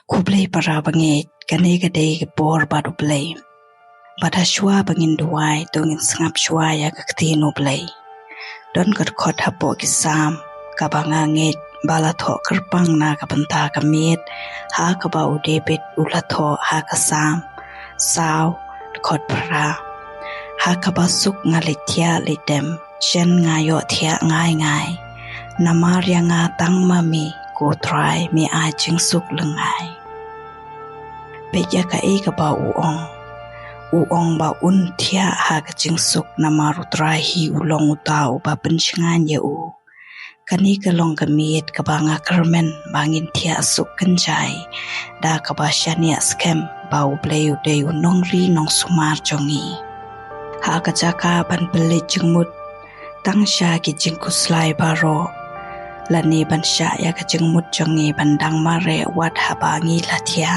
Kublai para bangit kane kadai ke por badu blai. Bada shua bangin duai dongin sengap shua ya kektinu blai. Don kerkot hapo kisam kabangangit bala tho kerpang na kabanta kamit ha kaba udebit ulatho ha kasam saw khot pra ha kaba suk ngalitia lidem chen ngayo thia ngai namarya nga tang mami ko try mi ai ching suk lengai peja ka e ka ba uong ba un thia ha ka ching suk namaru try hi ulong utau ba penchangan ye u kani ka long ka miet ka banga kermen bangin thia suk kanjai da ka ba shania scam ba u play u de u nong ri nong sumar jongi ha ka jaka ban pele jingmut tang sha ki jingkuslai baro lani ban sha ya ka jingmut jongi bandang mare wat habangi lathia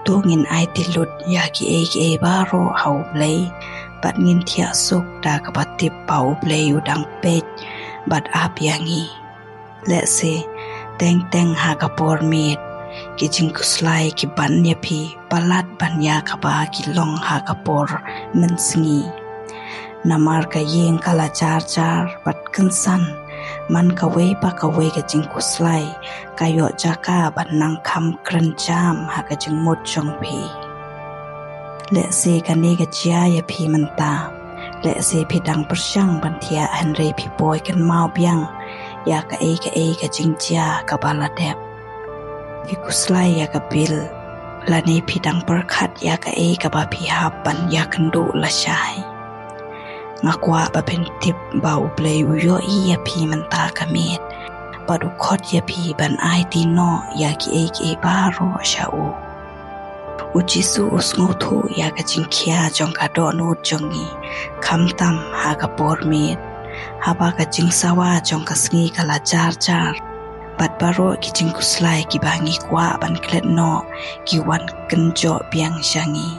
tungin ai tilut ya ki e baro hau play bat ngin thia suk da ka batip pau play u dang pet bat ap yangi let's say teng ha ka por miet ki jingkuslai ki ban ya phi palat ban ya ka ba ki long ha ka por mensingi namar ka yeng kala char bat kansan man ka we pa ka we ka jingkuslai kayo jaka ban nang kham kran jam ha ka jingmot chong phi let's say ka ne ka chia ya phi manta let's say phi dang persyang ban thia han re phi boy kan mau biang ya ka e ka jingcha ka bala dep ki kuslai ya ka bil lani phi dang per khat ya ka e ka ba phi hap ban ya kan du la shai ngakwa ba pen tip ba u play u yo i ya phi manta ka met ba du khot ya phi ban ai ti no ya ki e ba ro sha u ujisu usngotu ya ka jingkhia jong ka do no jongi khamtam ha ka por met haba ka jingsawa jong ka sngi kala char bat baro ki jingkuslai ki bangi kwa ban klet no ki wan kenjo biang shangi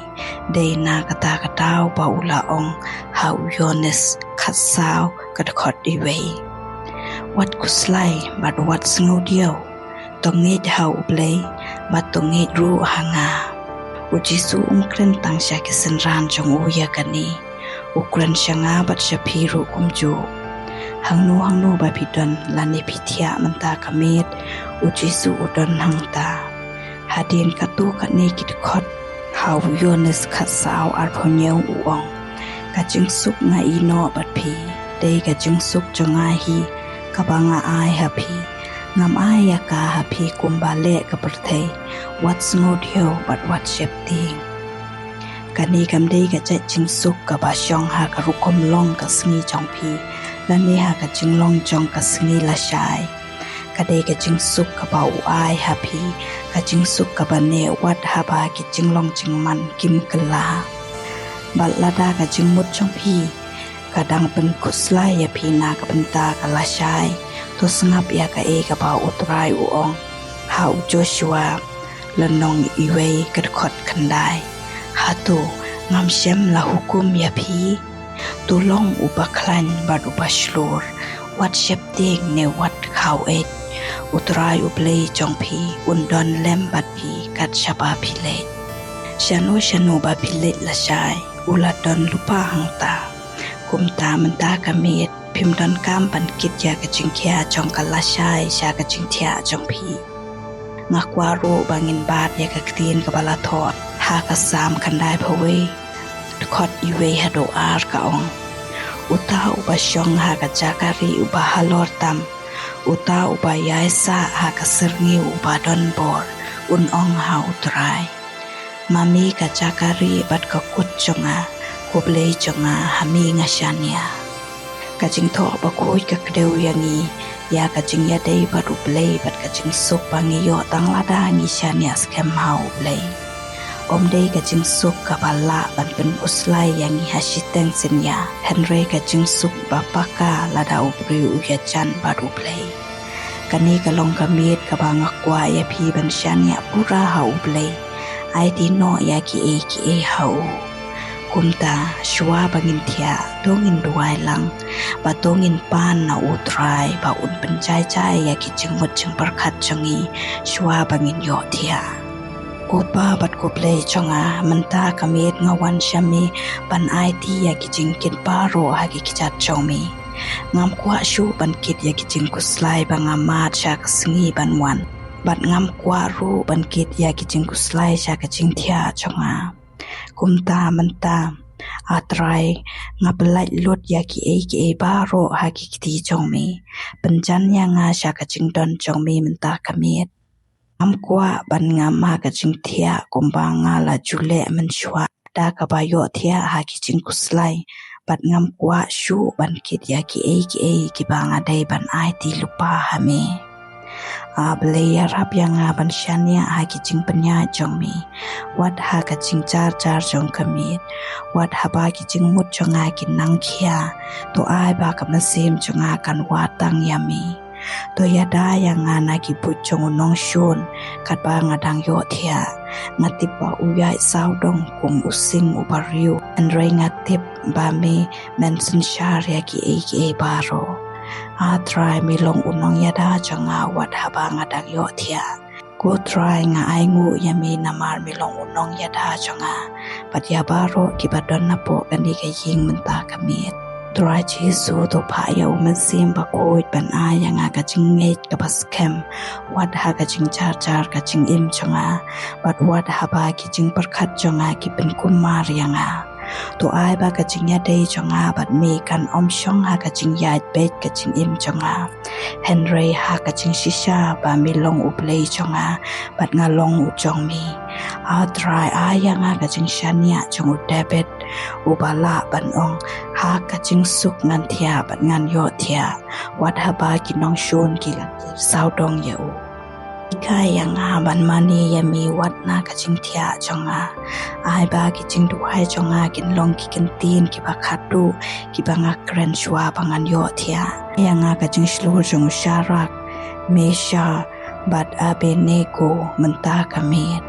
de na kata katau ba ula ong hau yones khasaw ka khot iwei wat kuslai bat wat sngo dio tongit hau play bat tongit ru hanga ujisu umkren tangsha ki senran jong uya kani ukran shanga bat shapiru kumju hangnu ba bidon lani pithia manta kamet ujisu udon hangta hadin katu kani kit khot hau yones khasaw arphonyeu uong ka jingsuk nga ino bat phi dei ka jingsuk jonga hi kabanga ai happy ngam ai ya ka happy kumbale ka perthei what's not here but what shaping kani kam dei ka cha jingsuk ka ba shong ha ka rukom long ka sngi chong phi lani ha ka jinglong jong ka sngi la shai ka dei ka jingsuk ka ba u ai happy ka jingsuk ka ba ne wat ha ba ki jinglong jingman kim kala bal lada ka jingmut chong phi kadang pen kuslai ya phi na ka benta ka la shai to sngap ya ka e ka ba utrai uong hau Joshua lanong iwei ka khot khandai hatu ngam shem la hukum ya phi tulong upaklan bad upashlur wat shep ting ne wat khau et utrai uplei chong phi undon lem bat phi kat shaba phile shanu ba phile la shai uladon lupa hangta kumta manta kamet phimdon kam ban kit ya ka jingkhia chong ka la shai sha ka jingthia chong phi ngakwa ro bangin bat ya ka tin ka bala thot ha ka sam khandai phawe khot iwe hado ar ka ong uta uba shong ha ka jakari uba halor tam uta uba yaisa ha ka serni uba don bor un ong ha utrai mami ka jakari bat ka kut chonga kublei chonga hami nga shania ka jingtho ba khoi ka kdeu yangi ya ka jingya dei ba ru play bat ka jing suk bangi yo tanglada ngi shania scam hau play om dei ka jing suk ka bala ban pen uslai yangi hasiteng senya henry ka jing suk ba paka lada ubri uya chan ba ru play kani ka long ka miet ka banga kwa ya phi ban shania pura hau play ai ti no ya ki e hau kumta shwa bangin thia dongin duai lang ba dongin pan na utrai ba un pen chai ya ki chingmut chingpar khat changi shwa bangin yo thia Kupa bat kuplay chonga menta kamit ngawan syami ban IT ya kijing kit paro hagi kijat chomi ngam kwa shu ban kit ya kijing kuslai bang amat sya kesengi ban wan bat ngam kwa ru ban kit ya kijing kuslai sya kijing thia chonga kumta menta atrai ngabelai lut ya ki e baro hagi kiti chomi penjan ya nga sya kijing don chomi menta kamit Amkwa ban ngama ka jing thia komba nga la jule menshwa da ka bayo thia ha ki jing kuslai bat ngam kwa shu ban kit ya ki ki banga dai ban ai ti lupa hame a ble ya rap ya nga ban shania ha ki jing penya jongmi wat ha ka jing char jong kamit wat ha ba ki jing mut jonga ki nang khia to ai ba ka masim jonga kan wa tang yami to yada yang ngana ki puchong nong shun kat ba ngadang yo thia ngatip ba uyai saudong kum using ubariu andrei ngatip ba me mention shar ya ki baro a try mi long unong yada changa wat haba ngadang yo thia ko try nga ai ngu yami namar mi long unong yada changa pat ya baro ki badon na po kani ka ying menta kamit Try Jesu to paya umasim bakoit ban aya nga kaching ngait kapaskem wat ha kaching char kaching im chonga but wat ha ba kaching perkat chonga ki pen kumar yanga to ai ba kaching ya dei chonga but me kan om shong ha kaching yait bet kaching im chonga Henry ha kaching shisha ba mi long uplay chonga but nga long u chong mi a try aya nga kaching shania chong u debit ubala ban ong ha kaching suk ngan thia bat ngan yo thia wat ha ba ki nong shun ki la saudong ya u kai yang ha ban mani ya mi wat na kaching thia chonga ai ba ki ching du hai chonga kin long ki kin tin ki ba khatu ki ba nga kren shwa bangan yo thia yang ha kaching shlo jong sharak mesha bat abenego menta kamit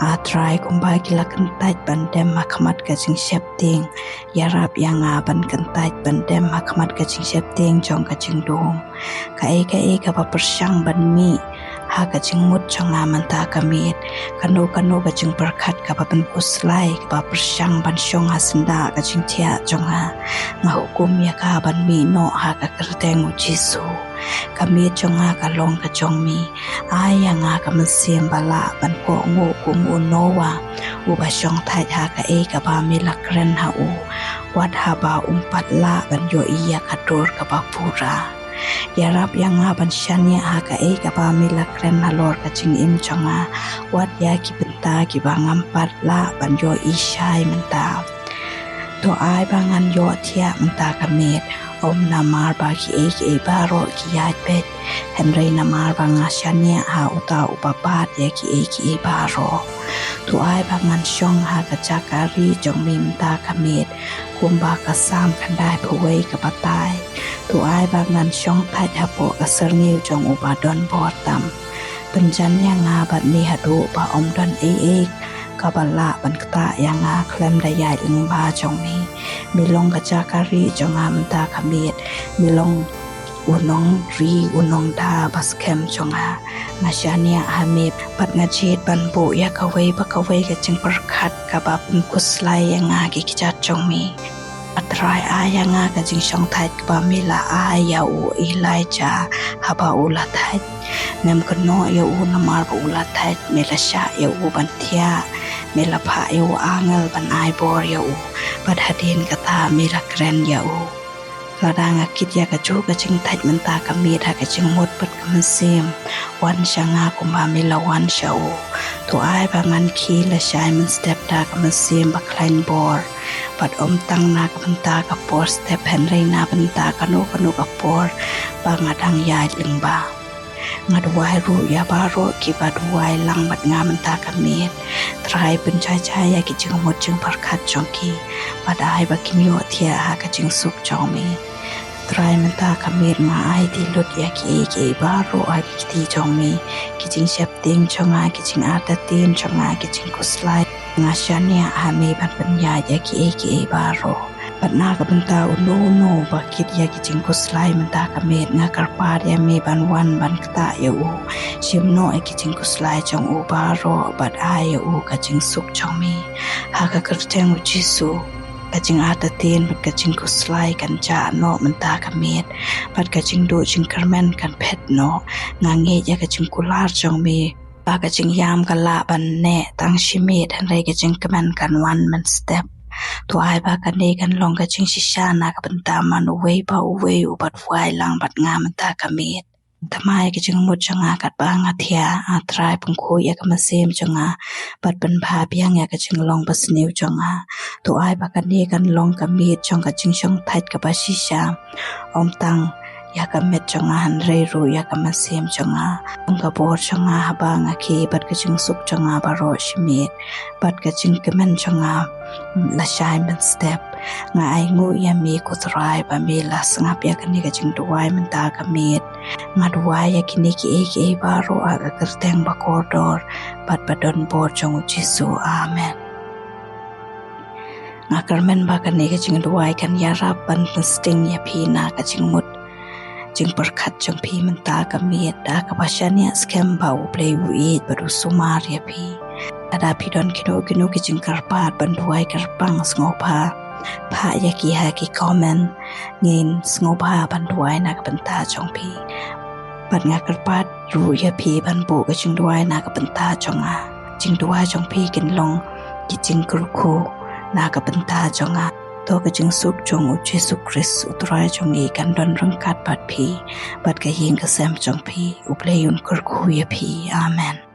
a try kumbai kila kentait bandem makhamat kaching shepting yarap yanga ban kentait bandem makhamat kaching shepting jong kaching dom ka e ka ba persyang ban mi ha kaching mut chonga manta kamit kano kaching perkhat ka ba ban kuslai ka ba persyang ban syong hasenda kaching thia chonga nga hukum ya ka ban mi no ha ka kerteng Jesu kami chonga ka long ka chongmi aya nga ka masim bala ban ko ngo kum unowa u ba syong thai ha ka ka ba mi lakren ha u wat ha ba umpat la ban yo iya ka dor ka ba pura yarap yang nga ban syania ha ka ba mi lakren ha lor ka ching im chonga wat ya ki benta ki ba ngampat la ban yo isyai menta to ai bangan yo thia menta kamit om namar ba ki baro ki yat pet Henry namar ba nga syania ha uta upapat ya ki baro tu ai bangan syong ha ka chakari jong mim ta kamit kumba ka sam khandai phoi ka patai tu ai bangan syong thai ha po ka serngil jong ubadon botam penjan yang nga bat mi hadu ba om don kabala ban kta yanga klem dayai lingba jongmi milong kachakari jonga menta kamit milong unong ri unong da baskem jonga ngashania hamip pat ngachit ban bo ya kawai ba kawai ka ching perkhat ka ba kuslai yanga ki kichat jongmi atrai ayanga ka jing shong thai ba mila aya u Elijah haba ula thai nem kono ya u namar ba ula thai mela sha ya u ban thia mela pha ya u angel ban ai bor ya u bad hadin kata mela kren ya u ladanga kit ya ka chu ka ching thai menta ka mi tha ka ching mot pat ka masim wan shanga kumba mela wan sha u to ai ba ngan khi la shai man step ta ka masim ba klein bor pat om tang na ka menta ka por step Henry na menta ka no ka por ba ngadang ya lingba ngadwai ru ya baro ki badwai lang mat nga menta kamit try pen chai ya ki ching mot ching parkhat chongki badai ba kinyo thia ha ka ching sup chongmi try menta kamit ma ai ti lut ya ki baro ai ki ti chongmi ki ching shep ting chonga ki ching ata tin chonga ki ching kuslai nga shania ha me ban pen ya ki baro ปัดนากับบันตาอุโนโนบาคิดยากิจิงกุสไลมันตากะเมดงากระปาดยามีบันวันบันกตะยาอูชิมโนไอกิจิงกุสไลจงอูบาโรบัดอายาอูกะจิงสุกจงมีหากะกระเทงอุจิสูกะจิงอาตะเตียนบัดกะจิงกุสไลกันจาโนมันตากะเมดบัดกะจิงดูจิงกระแมนกันเพชโนงาเงยยากะจิงกุลาจงมีปากะจิงยามกันละบันแน่ตั้งชิเมดหันไรกะจิงกระแมนกันวันมันสเต็ปตัวไอ้บากันเนกันลองกะจิงชิชานากับบันตามันอุเวบาอุเวอุบัดไวลังบัดงามันตากะเมดทำไมกะจิงมุดจงากัดบางอาเทียอาตรายปุงคุยกะมาเซมจงาบัดเป็นพาเพียงยากะจิงลองบัสนิวจงาตัวไอ้บากันเนกันลองกะเมดจงกะจิงชงไทยกะบาชิชาอมตังยากะเม็ดจงาหันเรรูยากะมาเซมจงาองกะบอจงาหบางอาคีบัดกะจิงสุกจงาบารอชิเมดบัดกะจิงกะแมนจงาละชายมันสเต็ปงาไองูยามีกุตรายบะมีละสงับยากะนี่กะจิงดวายมันตากะเมดงาดวายยากินี่กิเอกิเอบารออากะกระแตงบะกอดอร์บัดบะดอนบอจงอุจิสูอาเมนงากระแมนบะกะนี่กะจิงดวายกันยารับบันสติงยาพีนากะจิงมุดจึงประคัดจงพีมันตากะเมียดดากะภาชาเนี่ยสแคมบาวเปลวีดบรุสุมาเรียพีอาดาพีดอนคิโนกิโนกิจึงกระปาดบันดวยกระปังสงบพายากิฮากิคอมเมนเงินสงบบันดวยนากะบันตาจงพีบัดงากระปาดรูยาพีบันบุกจึงดวยนากะบันตาจงอาจึงดวยจงพีกินลงกิจึงกรุคูนากะบันตาจงอาตัวกะจึงสุกจงอุเจสุคริสอุตรายจงอีกันดอนรังกัดบัดพีบัดกะยิงกะแซมจงพีอุเปลยุนกรคุยพีอาเมน